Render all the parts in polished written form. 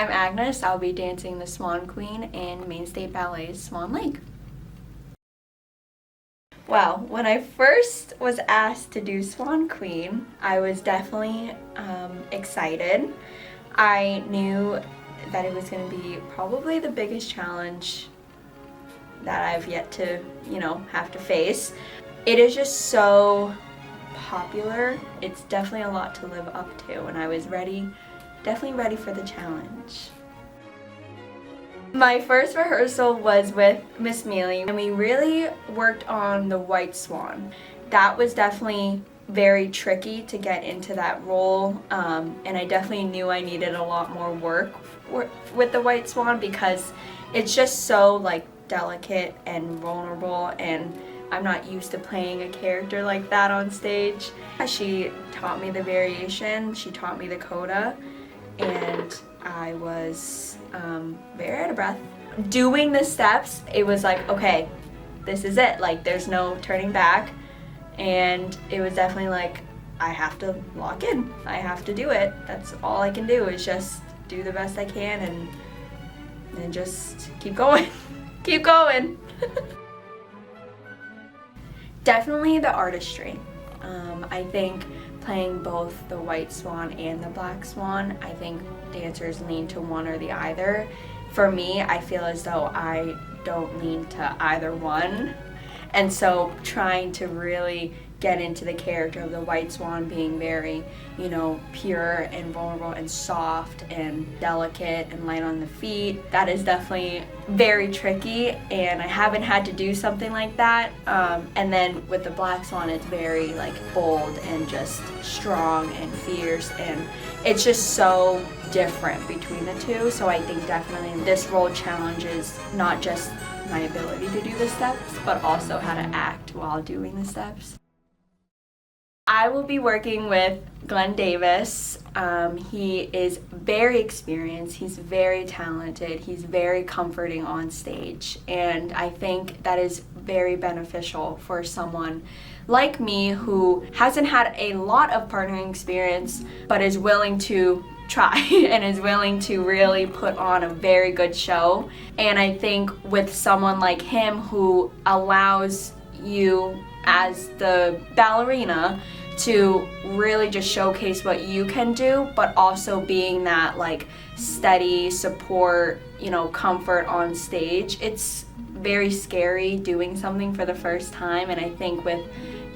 I'm Agnes. I'll be dancing the Swan Queen in Maine State Ballet's Swan Lake. Well, when I first was asked to do Swan Queen, I was definitely excited. I knew that it was going to be probably the biggest challenge that I've yet to, have to face. It is just so popular. It's definitely a lot to live up to, and I was definitely ready for the challenge. My first rehearsal was with Miss Mealy, and we really worked on the White Swan. That was definitely very tricky to get into that role, and I definitely knew I needed a lot more work with the White Swan because it's just so delicate and vulnerable, and I'm not used to playing a character like that on stage. She taught me the variation, she taught me the coda, and I was very out of breath. Doing the steps, it was like, okay, this is it. There's no turning back. And it was definitely like, I have to lock in. I have to do it. That's all I can do is just do the best I can and just keep going. Keep going. Definitely the artistry. I think playing both the White Swan and the Black Swan, I think dancers lean to one or the other. For me, I feel as though I don't lean to either one. And so trying to really get into the character of the White Swan being very, pure and vulnerable and soft and delicate and light on the feet, that is definitely very tricky, and I haven't had to do something like that. And then with the Black Swan, it's very bold and just strong and fierce, and it's just so different between the two. So I think definitely this role challenges not just my ability to do the steps, but also how to act while doing the steps. I will be working with Glenn Davis. He is very experienced, he's very talented, he's very comforting on stage, and I think that is very beneficial for someone like me who hasn't had a lot of partnering experience but is willing to try and is willing to really put on a very good show. And I think with someone like him who allows you as the ballerina to really just showcase what you can do, but also being that steady support, comfort on stage. It's very scary doing something for the first time, and I think with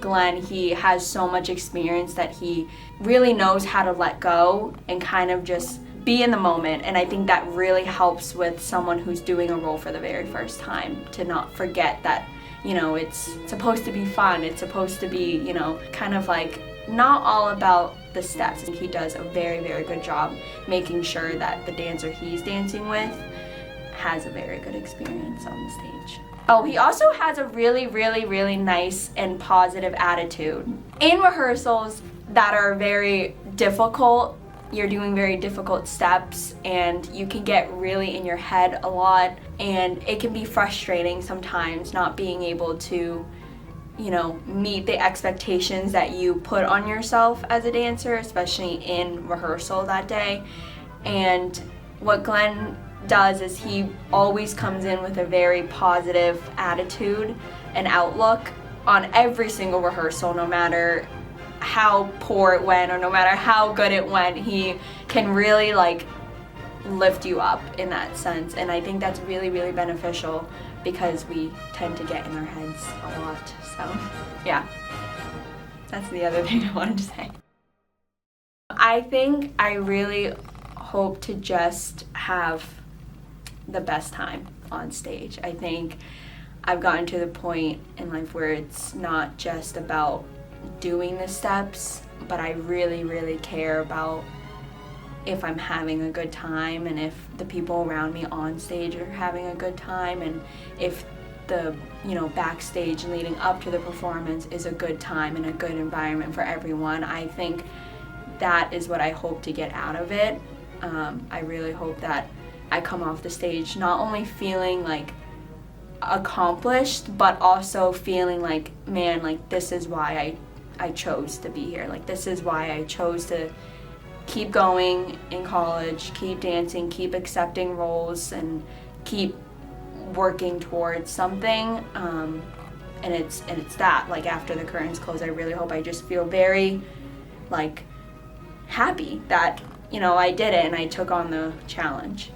Glenn, he has so much experience that he really knows how to let go and kind of just be in the moment. And I think that really helps with someone who's doing a role for the very first time, to not forget that it's supposed to be fun. It's supposed to be, kind of not all about the steps. He does a very, very good job making sure that the dancer he's dancing with has a very good experience on the stage. Oh, he also has a really, really, really nice and positive attitude. In rehearsals that are very difficult, you're doing very difficult steps and you can get really in your head a lot, and it can be frustrating sometimes not being able to meet the expectations that you put on yourself as a dancer, especially in rehearsal that day. And what Glenn does is he always comes in with a very positive attitude and outlook on every single rehearsal, no matter how poor it went or no matter how good it went. He can really lift you up in that sense, and I think that's really, really beneficial because we tend to get in our heads a lot. So yeah, that's the other thing I wanted to say. I think I really hope to just have the best time on stage. I think I've gotten to the point in life where it's not just about doing the steps, but I really, really care about if I'm having a good time and if the people around me on stage are having a good time, and if the backstage leading up to the performance is a good time and a good environment for everyone. I think that is what I hope to get out of it. I really hope that I come off the stage not only feeling accomplished, but also feeling man, this is why I chose to be here. This is why I chose to keep going in college, keep dancing, keep accepting roles, and keep working towards something. And it's that, like, after the curtains close, I really hope, I just feel very, like, happy that, you know, I did it and I took on the challenge.